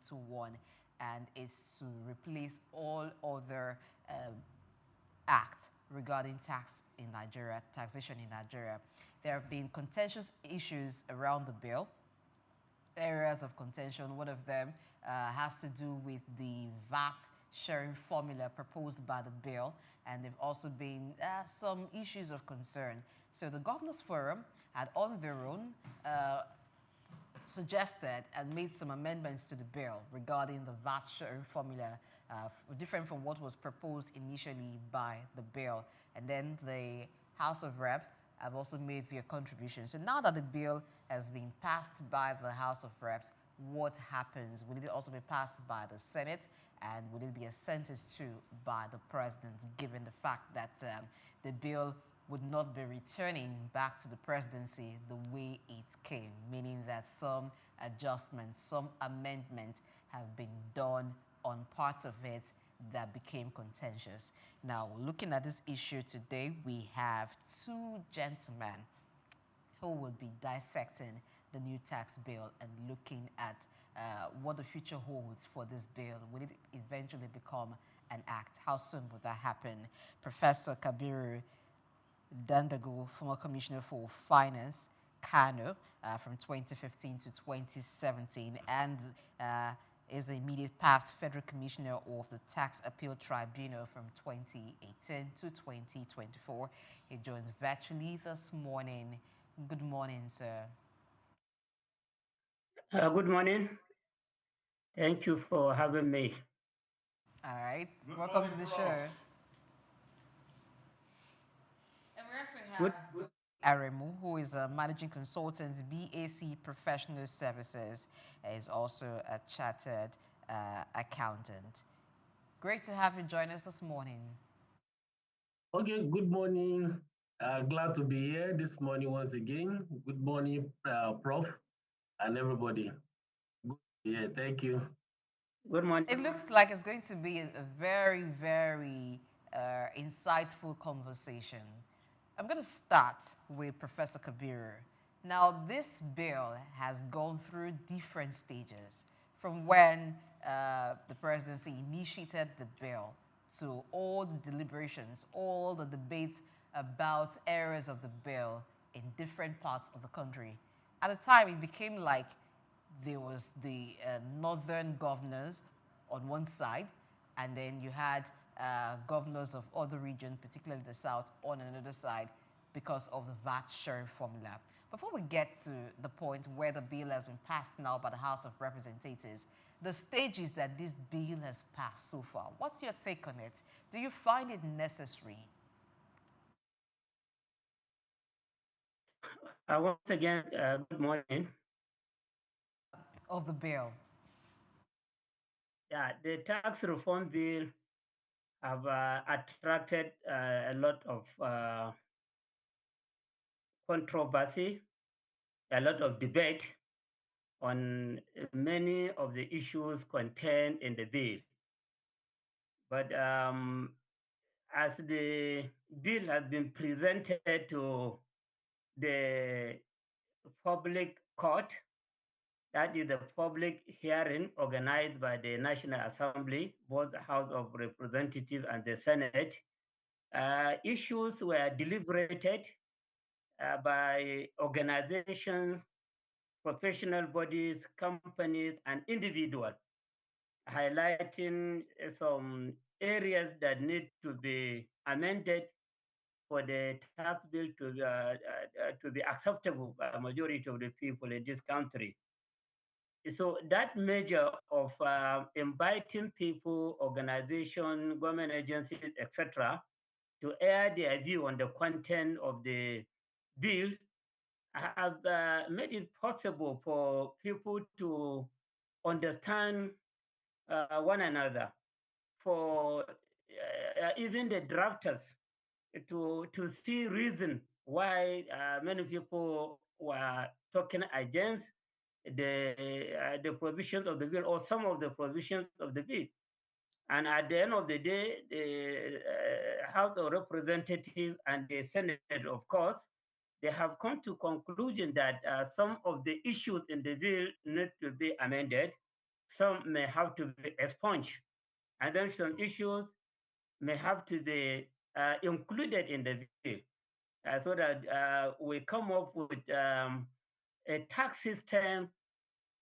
into one, and it's to replace all other acts regarding tax in Nigeria, taxation in Nigeria. There have been contentious issues around the bill, areas of contention. One of them has to do with the VAT sharing formula proposed by the bill, and there have also been some issues of concern. So the Governors Forum had on their own suggested and made some amendments to the bill regarding the VAT sharing formula, different from what was proposed initially by the bill. And then the House of Reps have also made their contribution. So now that the bill has been passed by the House of Reps, what happens? Will it also be passed by the Senate? And will it be assented to by the President, given the fact that the bill would not be returning back to the presidency the way it came, meaning that some adjustments, some amendments have been done on parts of it that became contentious. Now, looking at this issue today, we have two gentlemen who will be dissecting the new tax bill and looking at what the future holds for this bill. Will it eventually become an act? How soon will that happen? Professor Kabiru, Dandago, former Commissioner for Finance, Kano, from 2015 to 2017, and is the immediate past Federal Commissioner of the Tax Appeal Tribunal from 2018 to 2024. He joins virtually this morning. Good morning, sir. Good morning. Thank you for having me. All right. Good Welcome morning, to the Prof. show. And we also Good. have Aremu, who is a managing consultant, B.A.C Professional Services, is also a chartered accountant. Great to have you join us this morning. Okay, good morning. Glad to be here this morning once again. Good morning, Prof, and everybody. Good. Yeah, thank you. Good morning. It looks like it's going to be a very, very insightful conversation. I'm going to start with Professor Kabiru. Now, this bill has gone through different stages from when the presidency initiated the bill to all the deliberations, all the debates about areas of the bill in different parts of the country. At the time, it became like there was the northern governors on one side, and then you had governors of other regions, particularly the south, on another side because of the VAT sharing formula. Before we get to the point where the bill has been passed now by the House of Representatives, the stages that this bill has passed so far, what's your take on it? Do you find it necessary? Once again, good morning. Of the bill? Yeah, the tax reform bill have attracted a lot of controversy, a lot of debate on many of the issues contained in the bill. But as the bill has been presented to the public court, that is the public hearing organized by the National Assembly, both the House of Representatives and the Senate. Issues were deliberated by organizations, professional bodies, companies, and individuals, highlighting some areas that need to be amended for the tax bill to be acceptable by a majority of the people in this country. So that measure of inviting people, organizations, government agencies, etc., to air their view on the content of the bill have made it possible for people to understand one another, for even the drafters to see reason why many people were talking against the provisions of the bill or some of the provisions of the bill. And at the end of the day, the House of Representatives and the Senate, of course, they have come to conclusion that some of the issues in the bill need to be amended. some may have to be expunged, and then some issues may have to be included in the bill so that we come up with a tax system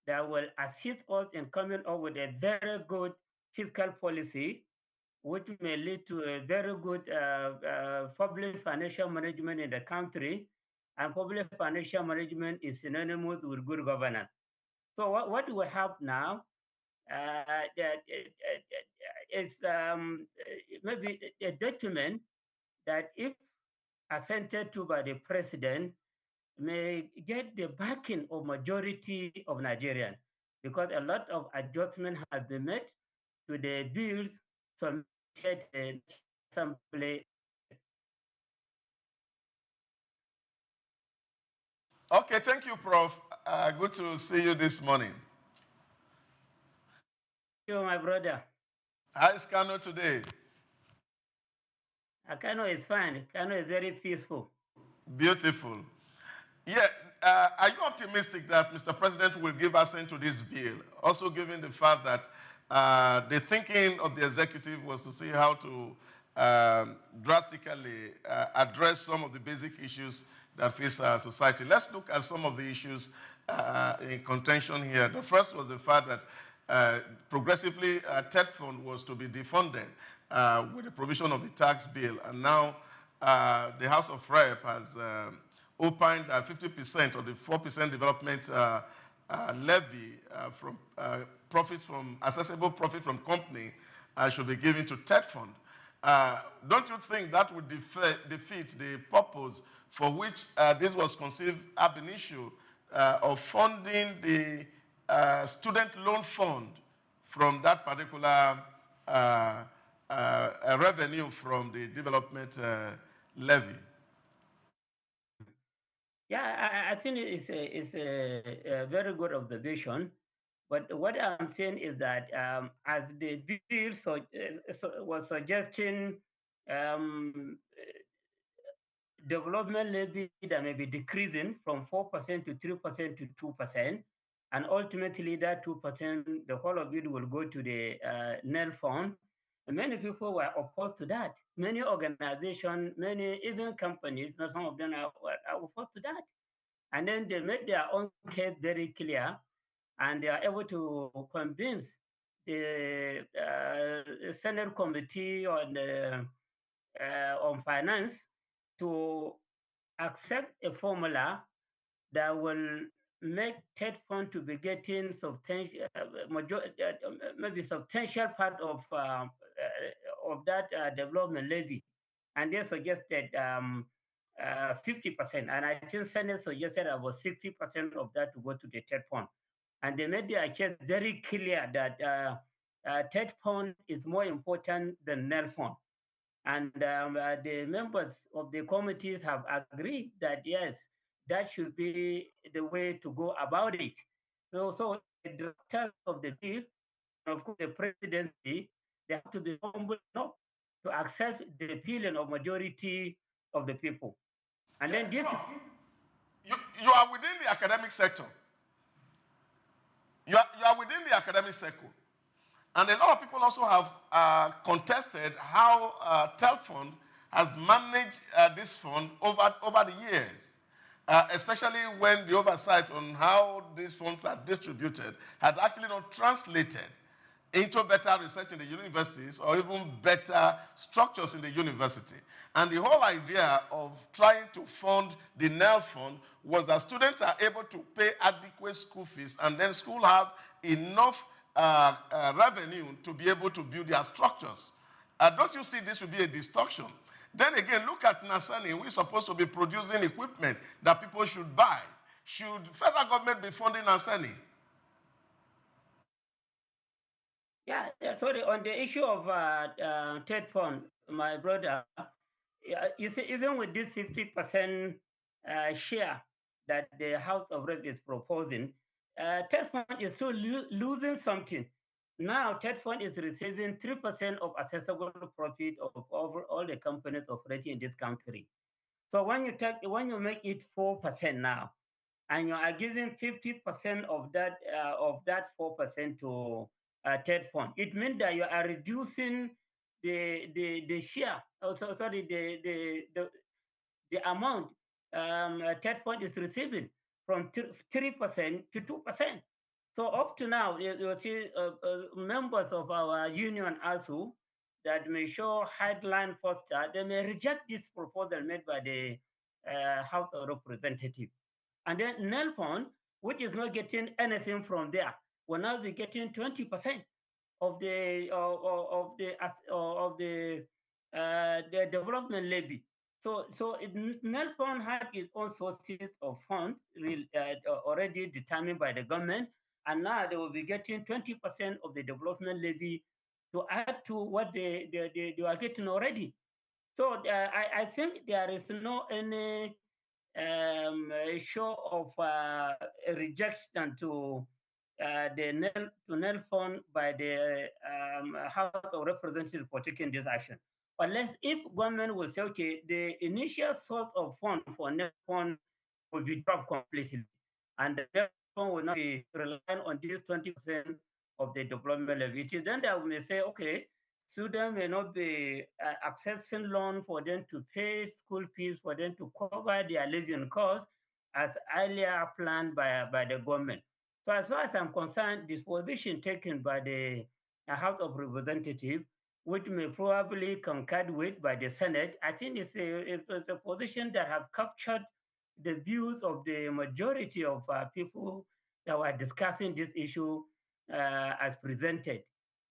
that will assist us in coming up with a very good fiscal policy, which may lead to a very good public financial management in the country. And public financial management is synonymous with good governance. So what do we have now? Is maybe a document that, if assented to by the president, may get the backing of majority of Nigerians, because a lot of adjustments have been made to the bills submitted to the Assembly. Okay, thank you, Prof. Good to see you this morning. You, my brother. How is Kano today? Kano is fine. Kano is very peaceful. Beautiful. Yeah, are you optimistic that Mr. President will give assent to this bill? Also, given the fact that the thinking of the executive was to see how to drastically address some of the basic issues that face our society. Let's look at some of the issues in contention here. The first was the fact that progressively TED fund was to be defunded with the provision of the tax bill, and now the House of Rep has opined that 50% of the 4% development levy from profits from accessible profit from company should be given to TED fund. Don't you think that would defeat the purpose for which this was conceived ab initio of funding the student loan fund from that particular revenue from the development levy? Yeah, I think it's a very good observation. But what I'm saying is that as the bill was suggesting, development levy that may be decreasing from 4% to 3% to 2%, and ultimately that 2%, the whole of it will go to the NEL fund. And many people were opposed to that. Many organizations, many even companies, some of them are opposed to that. And then they made their own case very clear, and they are able to convince the Senate Committee on Finance to accept a formula that will make TED fund to be getting substantial, maybe substantial part of that development levy, and they suggested 50%, and I think Senate suggested about 60% of that to go to the TED fund, and they made their case very clear that TED fund is more important than NEL fund. And the members of the committees have agreed that yes, that should be the way to go about it. So the drafters of the bill, and of course the presidency, they have to be humble enough to accept the opinion of majority of the people. And then this you are within the academic sector. You are within the academic circle. And a lot of people also have contested how Telfund has managed this fund over the years, especially when the oversight on how these funds are distributed had actually not translated into better research in the universities or even better structures in the university. And the whole idea of trying to fund the NEL fund was that students are able to pay adequate school fees, and then school have enough revenue to be able to build their structures. Don't you see this would be a distortion? Then again, look at Nasani. We're supposed to be producing equipment that people should buy. Should federal government be funding Nasani? Yeah, sorry, on the issue of TED fund, my brother, you see, even with this 50% share that the House of Reps is proposing, TED fund is still losing something. Now, TED fund is receiving 3% of accessible profit of over all the companies operating in this country. So when you make it 4% now, and you are giving 50% of that 4% to TED fund. It means that you are reducing the share. Also, sorry, the amount TED fund is receiving from 3% to 2%. So up to now, you see members of our union ASU that may show headline poster, they may reject this proposal made by the House of Representatives. And then Nelfon, which is not getting anything from there, will now be getting 20% of the development levy. So Nelfon had its own sources of funds already determined by the government, and now they will be getting 20% of the development levy to add to what they are getting already. So I think there is no any show of rejection to Nelfon by the House of Representatives for taking this action. Unless if government will say, okay, the initial source of fund for Nelfon will be dropped completely, and the Nelfon will not be relying on this 20% of the development levy. Then they will say, okay, students may not be accessing loan for them to pay school fees, for them to cover their living costs as earlier planned by the government. So as far as I'm concerned, this position taken by the House of Representatives, which may probably concurred with by the Senate, I think it's a position that have captured the views of the majority of people that were discussing this issue as presented,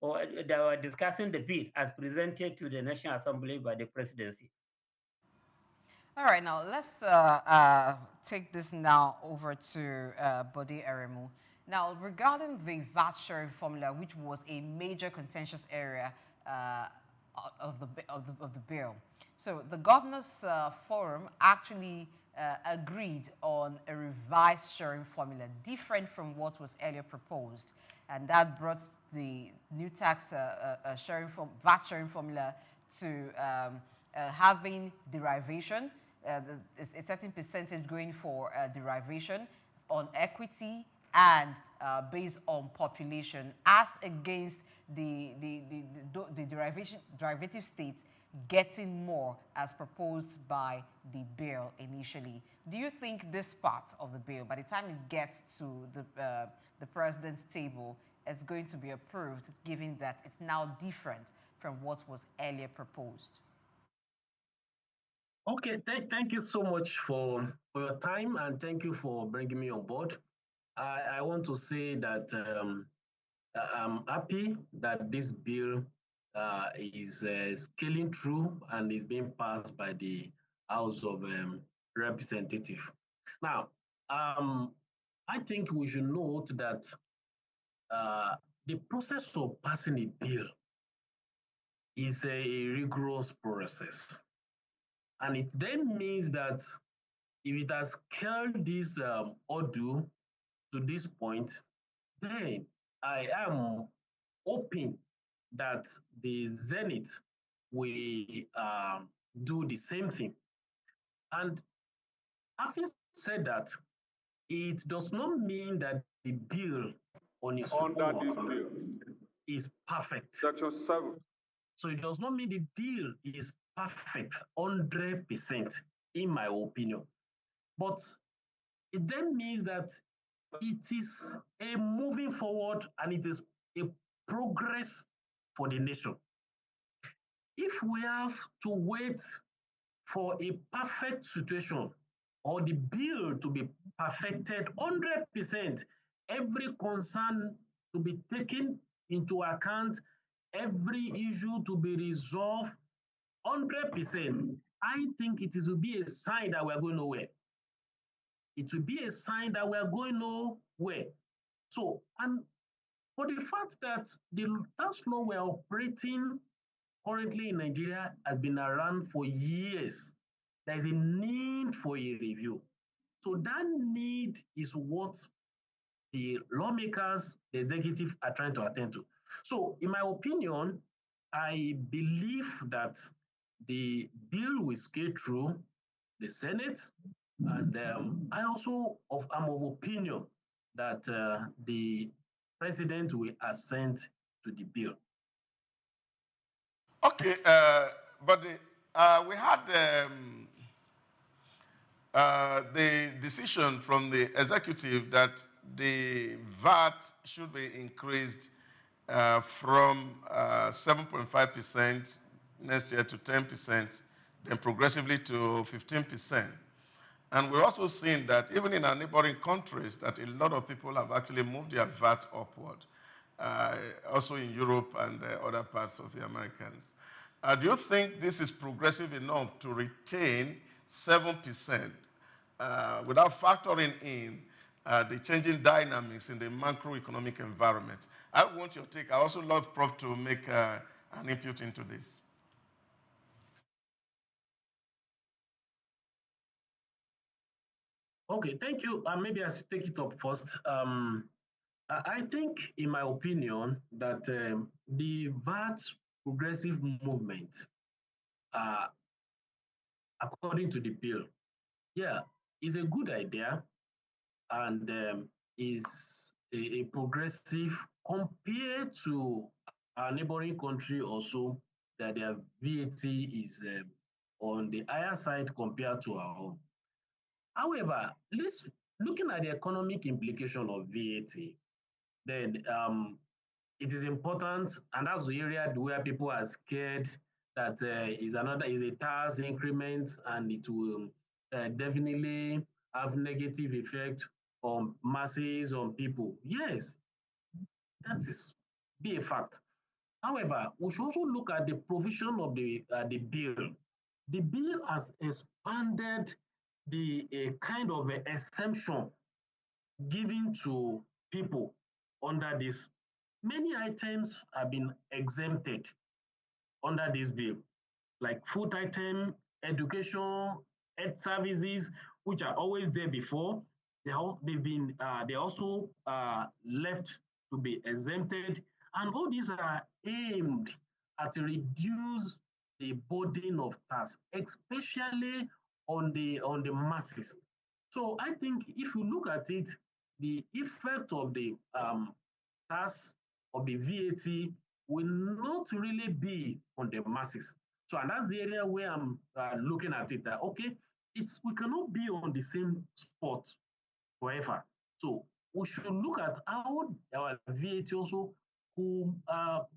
or that were discussing the bill as presented to the National Assembly by the presidency. All right, now let's take this now over to Bode Aremu. Now, regarding the VAT sharing formula, which was a major contentious area of the bill. So the Governors Forum actually agreed on a revised sharing formula, different from what was earlier proposed, and that brought the new tax VAT sharing formula to having derivation, a certain percentage going for derivation on equity and based on population, as against the derivative states getting more as proposed by the bill initially. Do you think this part of the bill, by the time it gets to the president's table, it's going to be approved, given that it's now different from what was earlier proposed? Okay, thank you so much for your time, and thank you for bringing me on board. I want to say that I'm happy that this bill is scaling through and is being passed by the House of Representatives. Now, I think we should note that the process of passing a bill is a rigorous process. And it then means that if it has scaled this order to this point, then I am hoping that the Zenith will do the same thing. And having said that, it does not mean that the bill on its own is perfect. Section 7. So it does not mean the bill is perfect 100%, in my opinion. But it then means that it is a moving forward and it is a progress for the nation. If we have to wait for a perfect situation or the bill to be perfected 100%, every concern to be taken into account, every issue to be resolved 100%, I think it will be a sign that we are going nowhere. It will be a sign that we are going nowhere. So, and for the fact that the tax law we're operating currently in Nigeria has been around for years, there is a need for a review. So that need is what the lawmakers, the executive are trying to attend to. So in my opinion, I believe that the bill will scale through the Senate, And I'm of opinion that the president will assent to the bill. Okay, but we had the decision from the executive that the VAT should be increased from 7.5% next year to 10%, then progressively to 15%. And we're also seeing that even in our neighboring countries, that a lot of people have actually moved their VAT upward, also in Europe and other parts of the Americans. Do you think this is progressive enough to retain 7% without factoring in the changing dynamics in the macroeconomic environment? I want your take. I also love Prof to make an input into this. Okay, thank you. Maybe I should take it up first. I think, in my opinion, that the VAT progressive movement, according to the bill, yeah, is a good idea and is a progressive compared to our neighboring country also, that their VAT is on the higher side compared to our own. However, let's looking at the economic implication of VAT, then it is important, and that's the area where people are scared that is a tax increment, and it will definitely have negative effect on masses, on people. Yes, that is be a fact. However, we should also look at the provision of the bill. The bill has expanded the kind of exemption given to people under this. Many items have been exempted under this bill, like food item, education, health services, which are always there before. They also left to be exempted, and all these are aimed at reduce the burden of tax, especially on the masses. So I think if you look at it, the effect of the tax of the VAT will not really be on the masses. So, and that's the area where I'm looking at it. Okay, we cannot be on the same spot forever. So we should look at how our VAT also could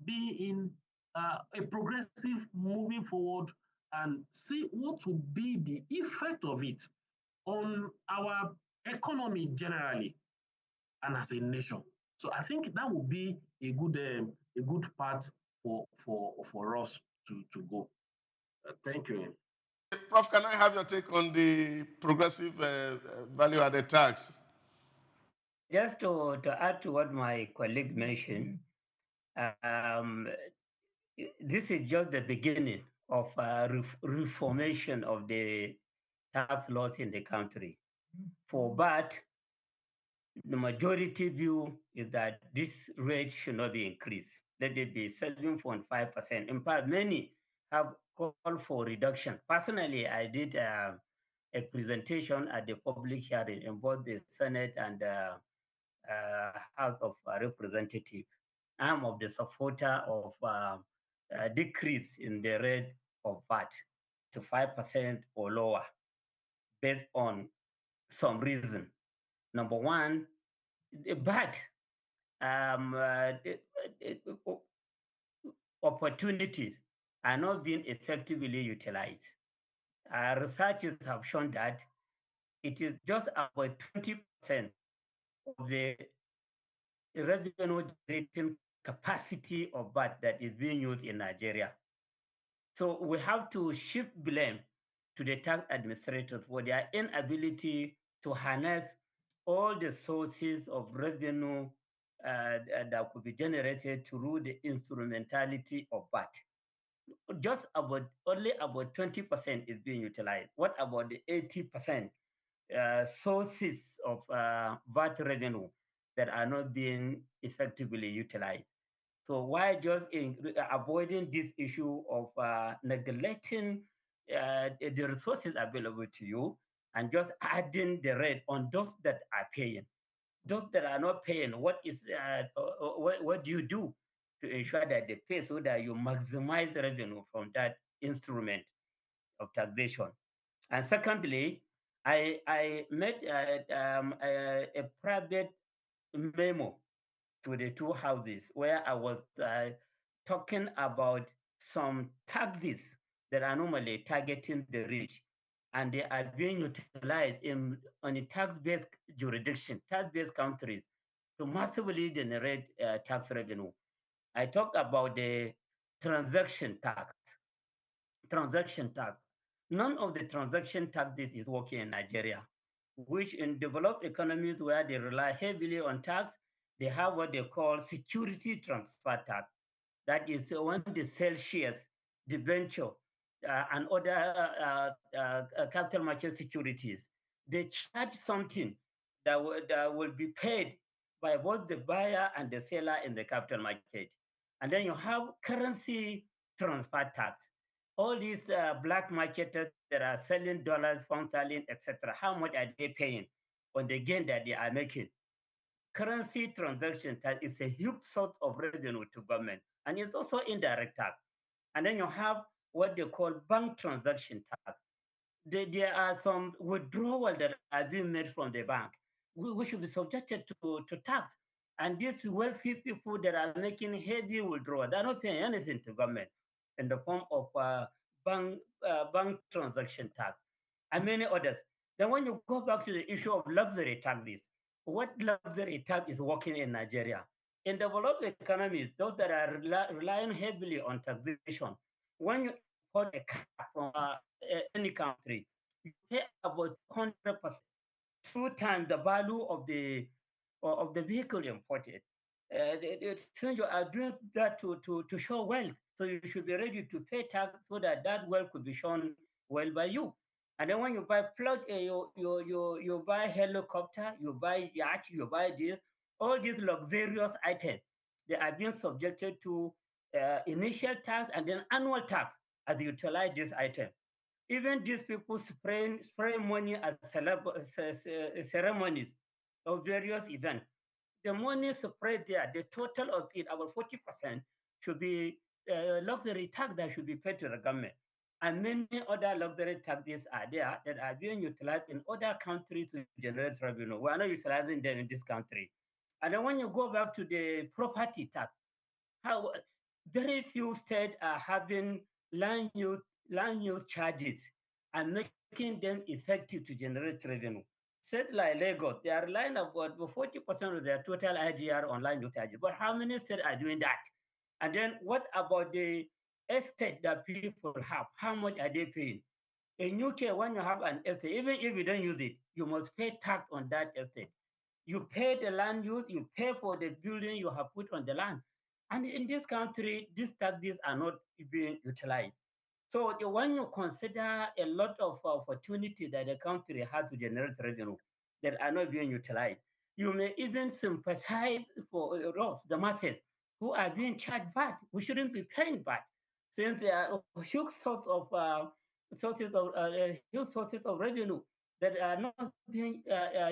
be in a progressive moving forward, and see what will be the effect of it on our economy generally and as a nation. So I think that would be a good path for us to go. Thank you. Prof, can I have your take on the progressive value-added tax? Just to add to what my colleague mentioned, um, this is just the beginning of reformation of the tax laws in the country. For that, the majority view is that this rate should not be increased. Let it be 7.5%. In fact, many have called for reduction. Personally, I did a presentation at the public hearing in both the Senate and House of Representatives. I'm of the supporter of decrease in the rate of VAT to 5% or lower based on some reason. Number one, but opportunities are not being effectively utilized. Researchers have shown that it is just about 20% of the revenue generating capacity of VAT that is being used in Nigeria. So we have to shift blame to the tax administrators for their inability to harness all the sources of revenue that could be generated through the instrumentality of VAT. Just about only about 20% is being utilized. What about the 80% sources of VAT revenue that are not being effectively utilized? So why just avoiding this issue of neglecting the resources available to you and just adding the rate on those that are paying. Those that are not paying, what do you do to ensure that they pay so that you maximize the revenue from that instrument of taxation? And secondly, I made a private memo to the two houses where I was talking about some taxes that are normally targeting the rich, and they are being utilized on a tax-based jurisdiction, tax-based countries, to massively generate tax revenue. I talked about the transaction tax. Transaction tax. None of the transaction taxes is working in Nigeria, which in developed economies where they rely heavily on tax, they have what they call security transfer tax. That is when they sell shares, debenture, and other capital market securities. They charge something that will be paid by both the buyer and the seller in the capital market. And then you have currency transfer tax. All these black marketers that are selling dollars, pound sterling, etc., how much are they paying on the gain that they are making? Currency transaction tax is a huge source of revenue to government, and it's also indirect tax. And then you have what they call bank transaction tax. There are some withdrawal that are being made from the bank. We should be subjected to tax. And these wealthy people that are making heavy withdrawal, they're not paying anything to government in the form of bank transaction tax and many others. Then when you go back to the issue of luxury taxes, what luxury tax is working in Nigeria? In developed economies, those that are relying heavily on taxation, when you import a car from any country, you pay about 100%, 2 times the value of the vehicle imported. Since you are doing that to show wealth, so you should be ready to pay tax so that that wealth could be shown well by you. And then when you buy you buy helicopter, you buy yacht, you buy this, all these luxurious items, they are being subjected to initial tax and then annual tax as you utilize this item. Even these people spray money at ceremonies of various events. The money spread there, the total of it, about 40%, should be luxury tax that should be paid to the government. And many other luxury taxes are there that are being utilized in other countries to generate revenue. We are not utilizing them in this country. And then when you go back to the property tax, how very few states are having land use charges and making them effective to generate revenue. States like Lagos, they are relying about 40% of their total IDR on land use charges. But how many states are doing that? And then what about the estate that people have? How much are they paying? In UK, when you have an estate, even if you don't use it, you must pay tax on that estate. You pay the land use, you pay for the building you have put on the land. And in this country, these taxes are not being utilized. So when you consider a lot of opportunity that the country has to generate revenue that are not being utilized, you may even sympathize for us, the masses, who are being charged VAT. We shouldn't be paying VAT since there are huge huge sources of revenue that are not being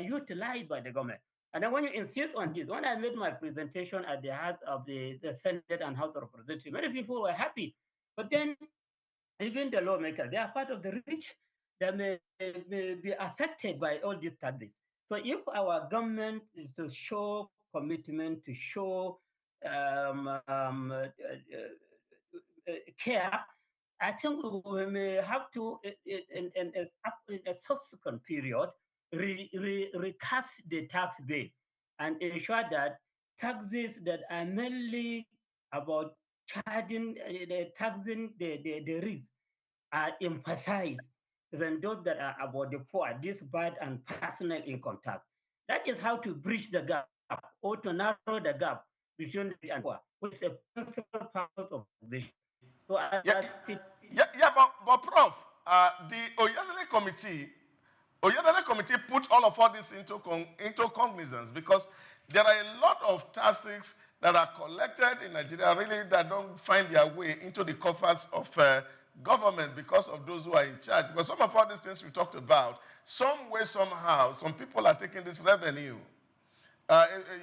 utilized by the government. And then when you insist on this, when I made my presentation at the House of the Senate and House of Representatives, many people were happy. But then even the lawmakers, they are part of the rich that may be affected by all these taxes. So if our government is to show commitment, to show care, I think we may have to, in a subsequent period, recast the tax bill and ensure that taxes that are mainly about taxing the rich are emphasized than those that are about the poor, this bad and personal income tax. That is how to bridge the gap or to narrow the gap between the rich and poor, which is a principal purpose of taxation. So but Prof, the Oyedele committee put all of this into cognizance because there are a lot of taxes that are collected in Nigeria really that don't find their way into the coffers of government because of those who are in charge. Because some of all these things we talked about, some way, somehow, some people are taking this revenue.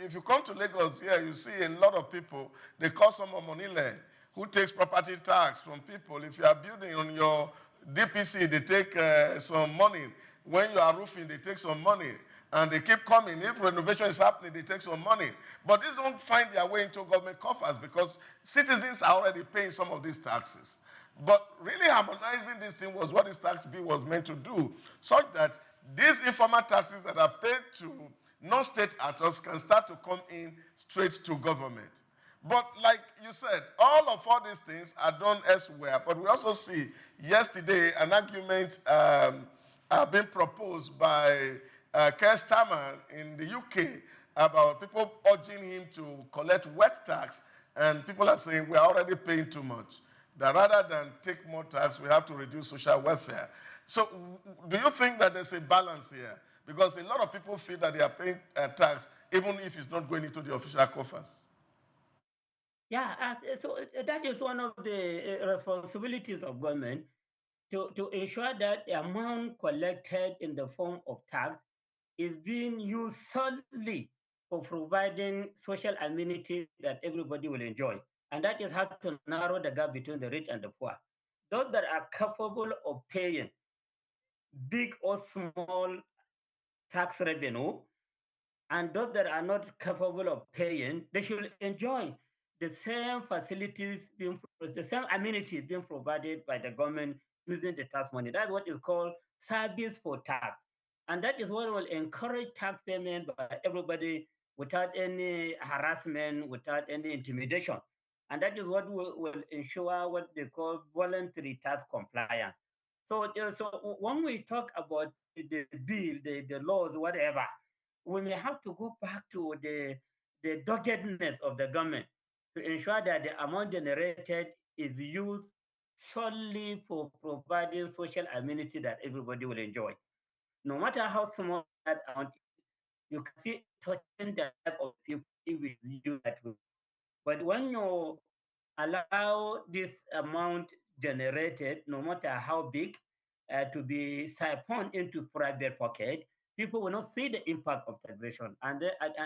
If you come to Lagos here, you see a lot of people, they call someone Monile, who takes property tax from people. If you are building on your DPC, they take some money. When you are roofing, they take some money. And they keep coming. If renovation is happening, they take some money. But these don't find their way into government coffers because citizens are already paying some of these taxes. But really harmonizing this thing was what this tax bill was meant to do, such that these informal taxes that are paid to non-state actors can start to come in straight to government. But like you said, all these things are done elsewhere. But we also see yesterday an argument being proposed by Keir Starmer in the UK about people urging him to collect wet tax, and people are saying we are already paying too much. That rather than take more tax, we have to reduce social welfare. So do you think that there's a balance here? Because a lot of people feel that they are paying tax even if it's not going into the official coffers. Yeah, so that is one of the responsibilities of government to ensure that the amount collected in the form of tax is being used solely for providing social amenities that everybody will enjoy. And that is how to narrow the gap between the rich and the poor. Those that are capable of paying big or small tax revenue, and those that are not capable of paying, they should enjoy the same facilities, the same amenities being provided by the government using the tax money. That's what is called service for tax. And that is what will encourage tax payment by everybody without any harassment, without any intimidation. And that is what will ensure what they call voluntary tax compliance. So when we talk about the bill, the laws, whatever, we may have to go back to the doggedness of the government to ensure that the amount generated is used solely for providing social amenity that everybody will enjoy. No matter how small that amount is, you can see touching the life of people if it's used that way. But when you allow this amount generated, no matter how big, to be siphoned into private pocket, people will not see the impact of taxation. And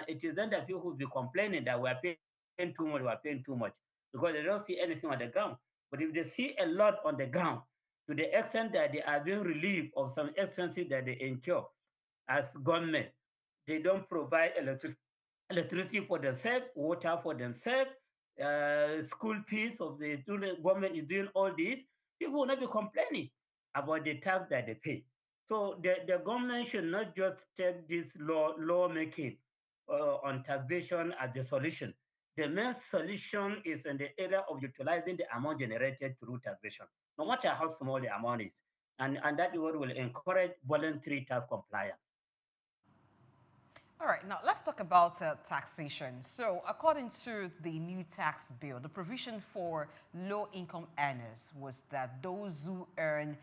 it is then that people will be complaining that we are paying too much, we are paying too much, because they don't see anything on the ground. But if they see a lot on the ground, to the extent that they are being relieved of some expenses that they incur as government, they don't provide electricity for themselves, water for themselves, school fees of the student. Government is doing all this. People will not be complaining about the tax that they pay. So the government should not just take this lawmaking on taxation as the solution. The main solution is in the area of utilizing the amount generated through taxation, no matter how small the amount is. And that is what will encourage voluntary tax compliance. All right, now let's talk about taxation. So, according to the new tax bill, the provision for low-income earners was that those who earn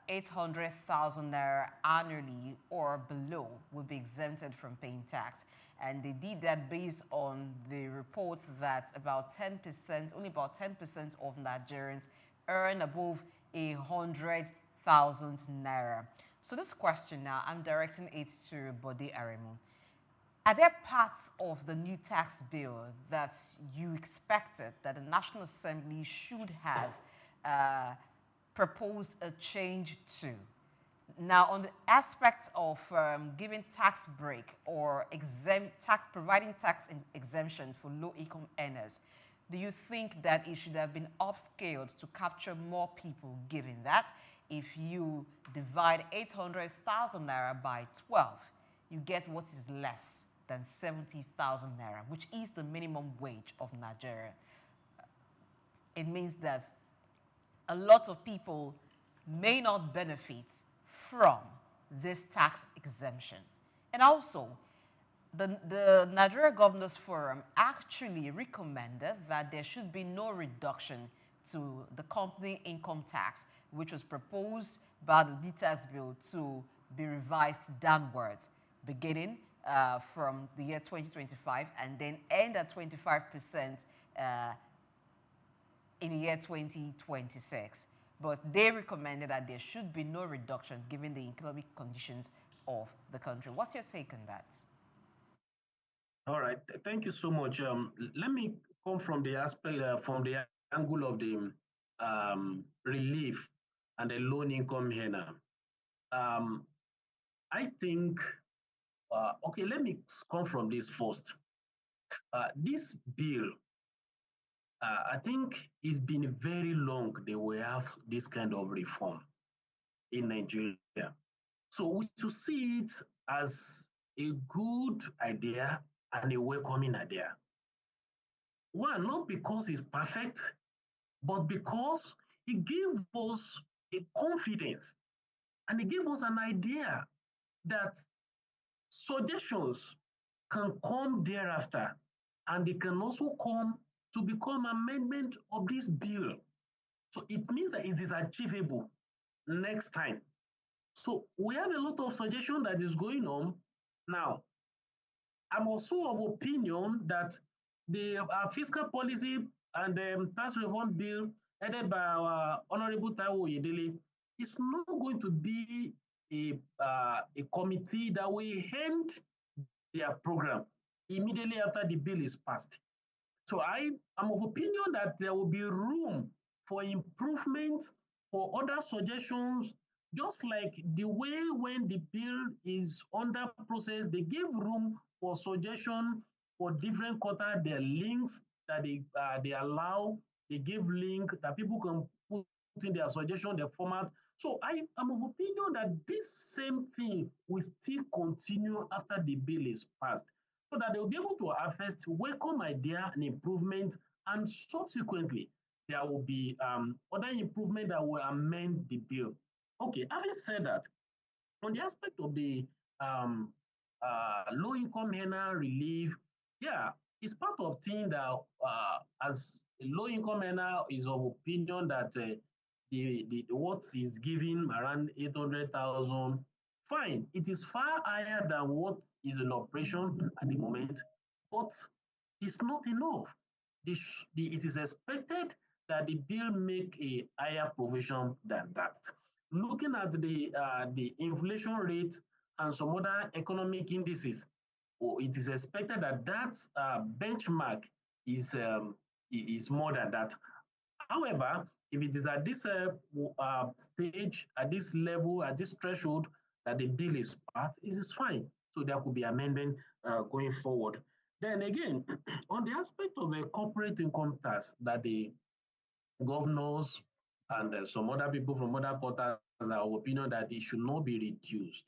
800,000 naira annually or below will be exempted from paying tax. And they did that based on the report that about 10%, only about 10% of Nigerians earn above 100,000 naira. So this question now, I'm directing it to Bode Aremu. Are there parts of the new tax bill that you expected that the National Assembly should have proposed a change to? Now, on the aspect of giving tax break or providing tax exemption for low-income earners, do you think that it should have been upscaled to capture more people given that? If you divide 800,000 naira by 12, you get what is less than 70,000 naira, which is the minimum wage of Nigeria. It means that a lot of people may not benefit from this tax exemption. And also, the Nigeria Governors Forum actually recommended that there should be no reduction to the company income tax, which was proposed by the new tax bill to be revised downwards, beginning from the year 2025 and then end at 25% in the year 2026. but they recommended that there should be no reduction given the economic conditions of the country. What's your take on that? All right, thank you so much. Let me come from the aspect, from the angle of the relief and the low income earner. I think, okay, let me come from this first. This bill, I think it's been very long they will have this kind of reform in Nigeria. So we should see it as a good idea and a welcoming idea. One, not because it's perfect, but because it gave us a confidence and it gave us an idea that suggestions can come thereafter, and they can also come to become amendment of this bill. So it means that it is achievable next time. So we have a lot of suggestion that is going on now. I'm also of opinion that the fiscal policy and the tax reform bill headed by our Honorable Taiwo Oyedele is not going to be a committee that will end their program immediately after the bill is passed. So I am of opinion that there will be room for improvement, for other suggestions, just like the way when the bill is under process, they give room for suggestion for different quarter, their links that they allow, they give link that people can put in their suggestion, their format. So I am of opinion that this same thing will still continue after the bill is passed, so that they'll be able to harvest welcome idea and improvement, and subsequently there will be other improvement that will amend the bill. Okay, having said that, on the aspect of the low-income earner relief, yeah, it's part of thing that as a low-income earner is of opinion that the what is given around 800,000, fine, it is far higher than what is in operation at the moment, but it's not enough. It is expected that the bill make a higher provision than that. Looking at the inflation rate and some other economic indices, it is expected that that benchmark is more than that. However, if it is at this stage, at this level, at this threshold that the bill is passed, it is fine. So there could be amendment going forward. Then again, on the aspect of a corporate income tax that the governors and some other people from other quarters are of opinion that it should not be reduced.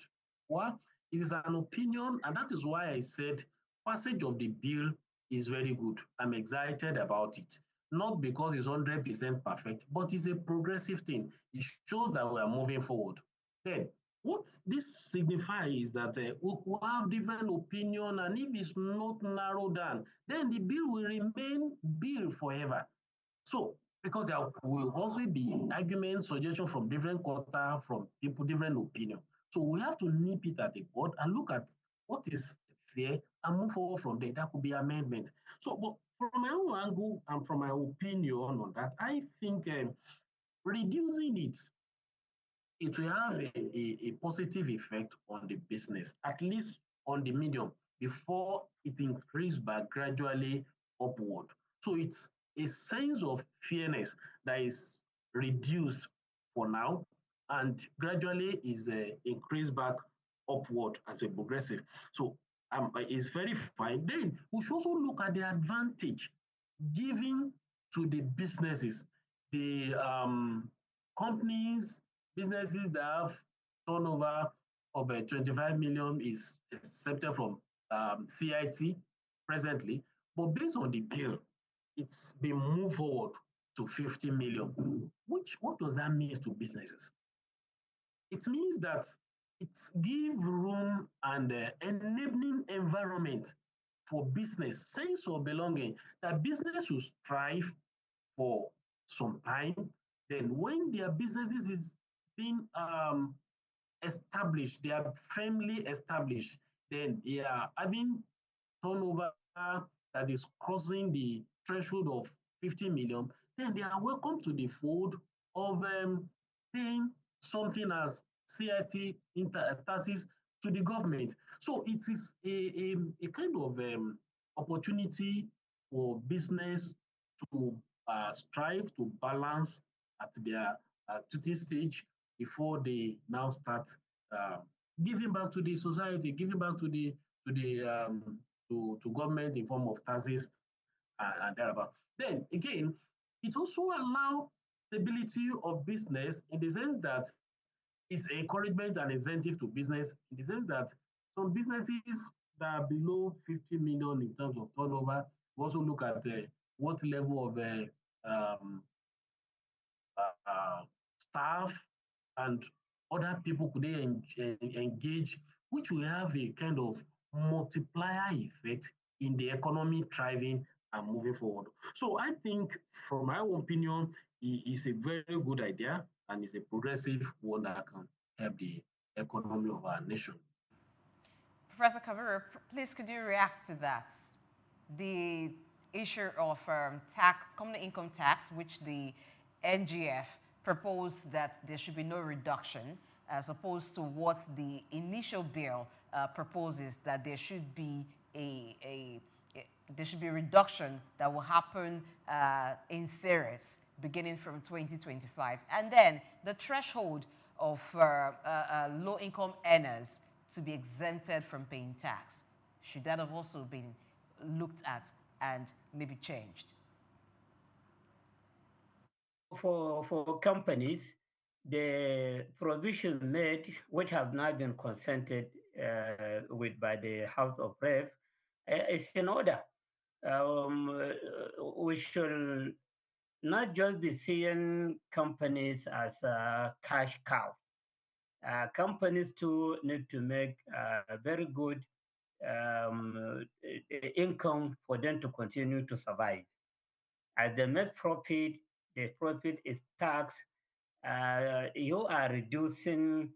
Well, it is an opinion, and that is why I said passage of the bill is very good. I'm excited about it. Not because it's 100% perfect, but it's a progressive thing. It shows that we are moving forward. Then, what this signifies is that we have different opinion, and if it's not narrowed down, then the bill will remain bill forever. So, because there will also be arguments, suggestions from different quarter, from people, different opinion. So we have to nip it at the bud and look at what is fair and move forward from there. That could be amendment. So, but from my own angle and from my opinion on that, I think reducing it will have a positive effect on the business, at least on the medium, before it increases by gradually upward. So it's a sense of fairness that is reduced for now and gradually is increased back upward as a progressive. So it's very fine. Then we should also look at the advantage given to the businesses, the companies, businesses that have turnover of 25 million is accepted from CIT presently, but based on the bill, it's been moved forward to 50 million. What does that mean to businesses? It means that it gives room and enabling environment for business, sense of belonging, that business will strive for some time. Then when their businesses is being established, they are firmly established, then they are having turnover that is crossing the threshold of 50 million, then they are welcome to the fold of paying something as CIT taxes to the government. So it is a kind of opportunity for business to strive to balance at their activity stage before they now start uh, giving back to the society, giving back to to government in form of taxes and thereabout. Then again, it also allows stability of business in the sense that it's encouragement and incentive to business in the sense that some businesses that are below 50 million in terms of turnover, we also look at what level of um, staff and other people could they engage, which will have a kind of multiplier effect in the economy thriving and moving forward. So I think, from my own opinion, it is a very good idea and it's a progressive one that can help the economy of our nation. Professor Kabiru, please could you react to that? The issue of company income tax, which the NGF proposed that there should be no reduction, as opposed to what the initial bill proposes, that there should be there should be a reduction that will happen in series beginning from 2025. And then the threshold of low-income earners to be exempted from paying tax. Should that have also been looked at and maybe changed? For companies, the provision made, which have not been consented with by the House of Reps, is in order. We should not just be seeing companies as a cash cow. Companies too need to make very good income for them to continue to survive. As they make profit, the profit is taxed. You are reducing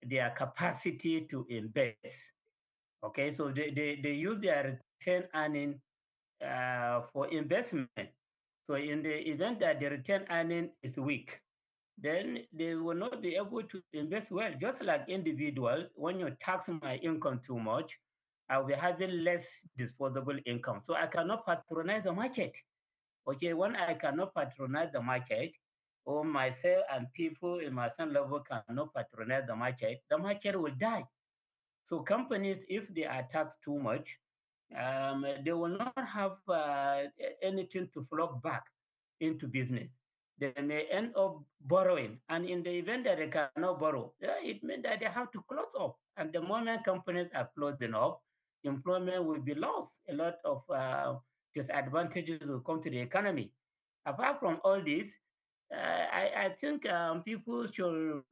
their capacity to invest. Okay, so they use their return earning for investment. So in the event that the return earning is weak, then they will not be able to invest well. Just like individuals, when you tax my income too much, I'll be having less disposable income. So I cannot patronize the market. Okay, when I cannot patronize the market, or myself and people in my same level cannot patronize the market will die. So companies, if they are taxed too much, they will not have anything to flock back into business. They may end up borrowing, and in the event that they cannot borrow, it means that they have to close up. And the moment companies are closing up, employment will be lost. A lot of disadvantages will come to the economy. Apart from all this, I think people should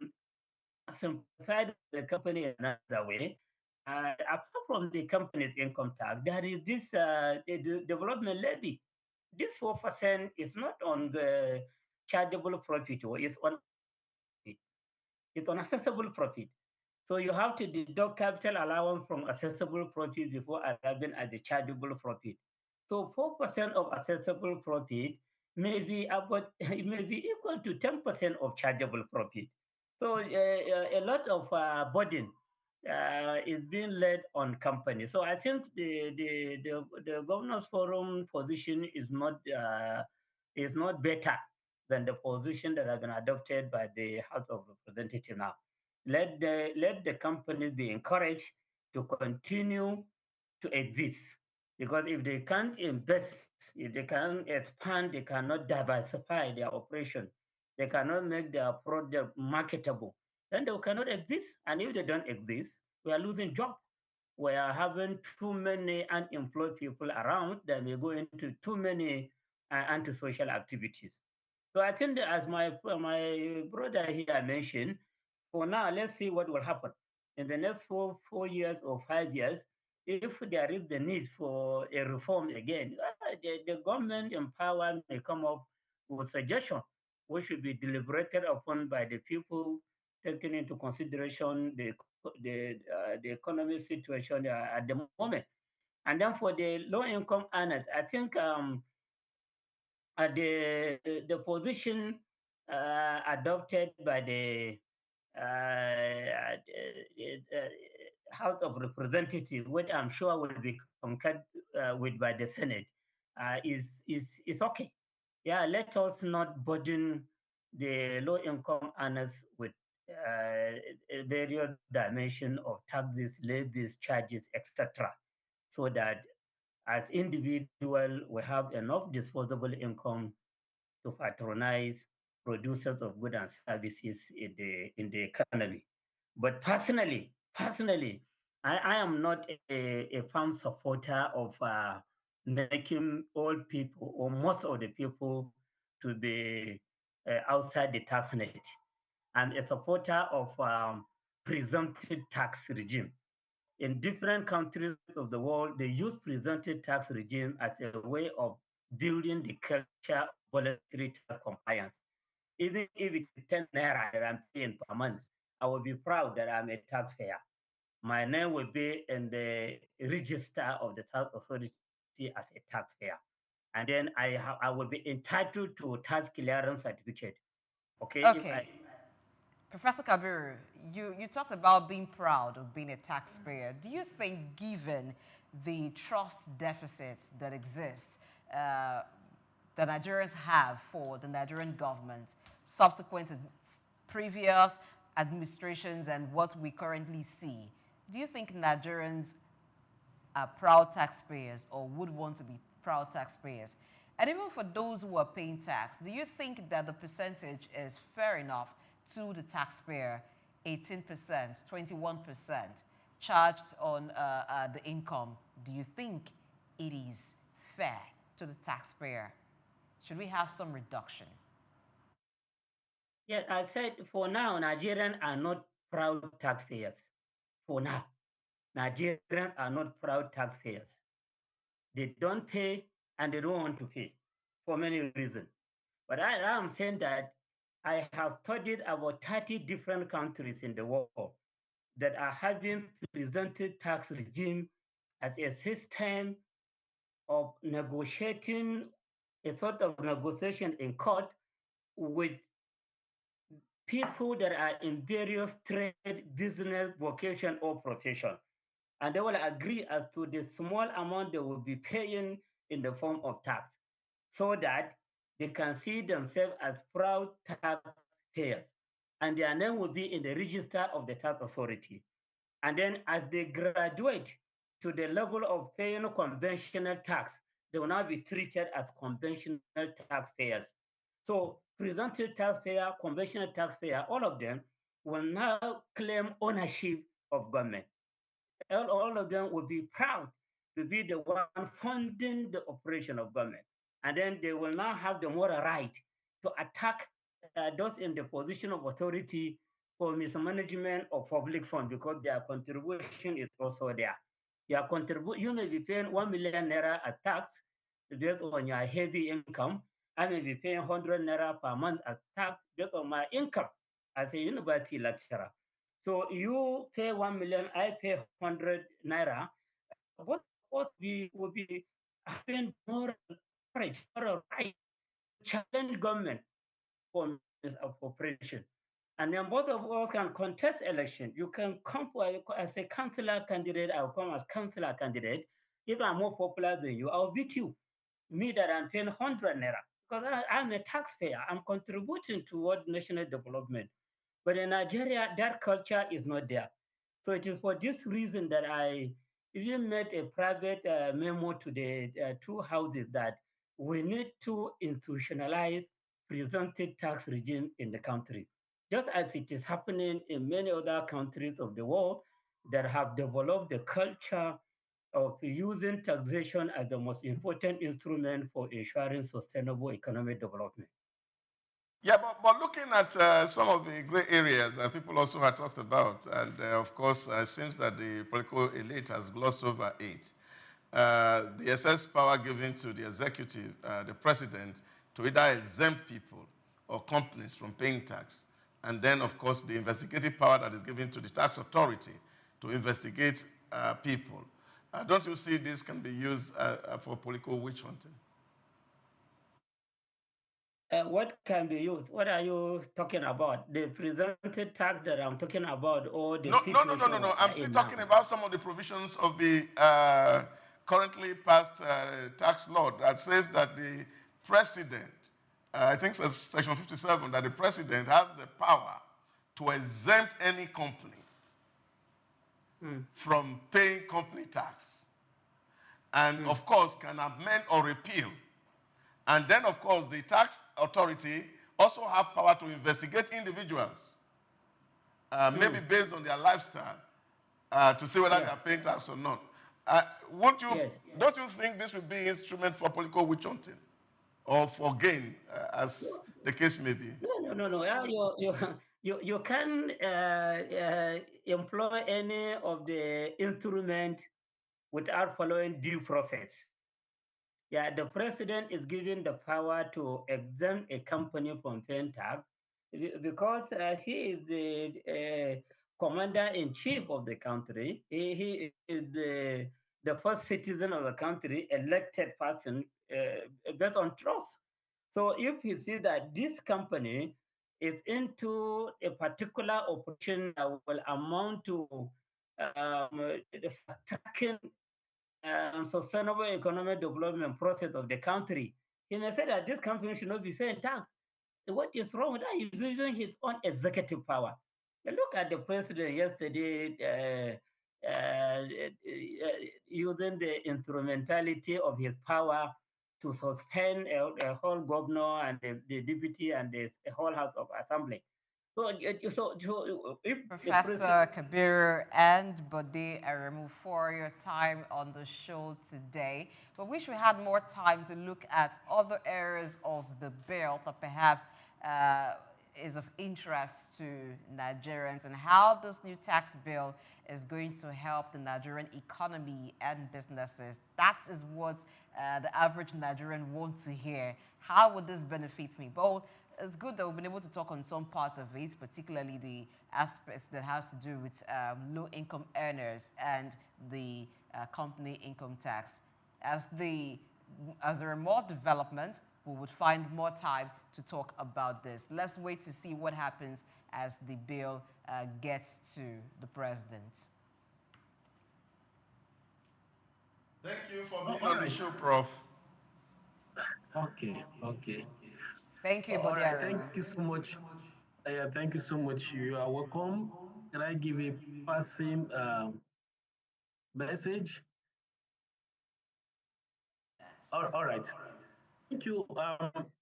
sympathize with the company in another way. Apart from the company's income tax, there is this development levy. This 4% is not on the chargeable profit, or it's on it's on accessible profit. So you have to deduct capital allowance from accessible profit before arriving at the chargeable profit. So 4% of accessible profit may be about it may be equal to 10% of chargeable profit. So a lot of burden is being laid on companies. So I think the governors forum position is not better than the position that has been adopted by the House of Representatives now. Let the companies be encouraged to continue to exist, because if they can't invest, if they can't expand, they cannot diversify their operation, they cannot make their product marketable, then they cannot exist. And if they don't exist, we are losing jobs. We are having too many unemployed people around that may go into too many antisocial activities. So I think that, as my brother here mentioned, for now, let's see what will happen in the next 4 years or 5 years. If there is the need for a reform again, the government in power may come up with suggestions which should be deliberated upon by the people, taking into consideration the economic situation at the moment. And then for the low income earners, I think the position adopted by the House of Representatives, which I'm sure will be concurred with by the Senate, is okay. Yeah, let us not burden the low-income earners with various dimension of taxes, levies, charges, etc., so that as individual we have enough disposable income to patronize producers of goods and services in the economy. But personally, I am not a firm supporter of making all people or most of the people to be outside the tax net. I'm a supporter of presumptive tax regime. In different countries of the world, they use presumptive tax regime as a way of building the culture of voluntary tax compliance. Even if it is 10 naira that I'm paying per month, I will be proud that I'm a taxpayer. My name will be in the register of the tax authority as a taxpayer. And then I will be entitled to tax clearance certificate. Okay, if I Okay. Professor Kabiru, you talked about being proud of being a taxpayer. Do you think, given the trust deficits that exist, the Nigerians have for the Nigerian government, subsequent to previous administrations and what we currently see, do you think Nigerians are proud taxpayers or would want to be proud taxpayers? And even for those who are paying tax, do you think that the percentage is fair enough to the taxpayer, 18%, 21% charged on the income? Do you think it is fair to the taxpayer? Should we have some reduction? Yeah, I said for now, Nigerians are not proud taxpayers. For now, Nigerians are not proud taxpayers. They don't pay and they don't want to pay for many reasons. But I am saying that I have studied about 30 different countries in the world that are having presented tax regime as a system of negotiating, a sort of negotiation in court with people that are in various trade, business, vocation, or profession. And they will agree as to the small amount they will be paying in the form of tax so that they can see themselves as proud taxpayers. And their name will be in the register of the tax authority. And then as they graduate to the level of paying conventional tax, they will now be treated as conventional taxpayers. So presumptive taxpayer, conventional taxpayer, all of them will now claim ownership of government. All of them will be proud to be the one funding the operation of government. And then they will now have the moral right to attack those in the position of authority for mismanagement of public funds because their contribution is also there. You may be paying 1 million naira as tax based on your heavy income. I may be paying 100 naira per month as tax based on my income as a university lecturer. So you pay 1 million, I pay 100 naira. Both of us will be having moral courage, moral right to challenge government for means of operation. And then both of us can contest election. You can come for as a councillor candidate, I'll come as councillor candidate. If I'm more popular than you, I'll beat you. Me that I'm paying 100 naira. Because I'm a taxpayer. I'm contributing toward national development. But in Nigeria, that culture is not there. So it is for this reason that I even made a private memo to the two houses that we need to institutionalize presumptive tax regime in the country, just as it is happening in many other countries of the world that have developed the culture of using taxation as the most important instrument for ensuring sustainable economic development. Yeah, but looking at some of the gray areas that people also have talked about, and of course, it seems that the political elite has glossed over it. The excess power given to the executive, the president, to either exempt people or companies from paying tax. And then, of course, the investigative power that is given to the tax authority to investigate people. Don't you see this can be used for political witch hunting? what can be used? What are you talking about? The presented tax that I'm talking about, or the No, no, no, no, situation no, we no. are I'm still in talking now? about some of the provisions of the currently passed tax law that says that the president, I think it's section 57, that the president has the power to exempt any company from paying company tax. And of course, can amend or repeal. And then, of course, the tax authority also have power to investigate individuals, maybe based on their lifestyle, to see whether they are paying tax or not. Yes. Don't you think this would be instrument for political witch hunting or for gain, as the case may be? No. You can employ any of the instrument without following due process. Yeah, the president is given the power to exempt a company from paying tax because he is the commander in chief of the country. He is the first citizen of the country, elected person based on trust. So if you see that this company is into a particular operation that will amount to the tracking sustainable economic development process of the country, he may say that this company should not be paying tax. What is wrong with that? He's using his own executive power. Look at the president yesterday using the instrumentality of his power to suspend a whole governor and the deputy and the whole House of Assembly. So if the Professor Kabiru and Bode Aremu for your time on the show today. But wish we had more time to look at other areas of the bill that perhaps is of interest to Nigerians and how this new tax bill is going to help the Nigerian economy and businesses. That is what the average Nigerian wants to hear. How would this benefit me? But it's good that we've been able to talk on some parts of it, particularly the aspects that has to do with low-income earners and the company income tax. As there are more developments, we would find more time to talk about this. Let's wait to see what happens as the bill gets to the president. Thank you for being on the show, Prof. Okay. Thank you, All Bode right. Aremu. Thank you so much. Thank you so much. You are welcome. Can I give a passing message? All right. Thank you.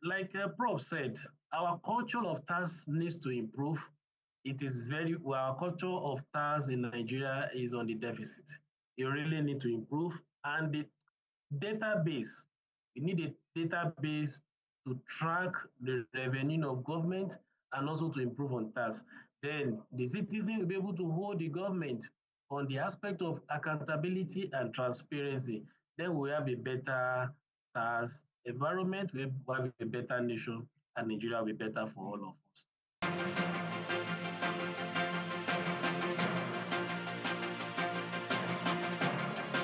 Like Prof said, our culture of tax needs to improve. It is our culture of tax in Nigeria is on the deficit. It really need to improve. And the database, we need a database to track the revenue of government and also to improve on tax. Then the citizen will be able to hold the government on the aspect of accountability and transparency. Then we have a better tax environment, we have a better nation, and Nigeria will be better for all of us.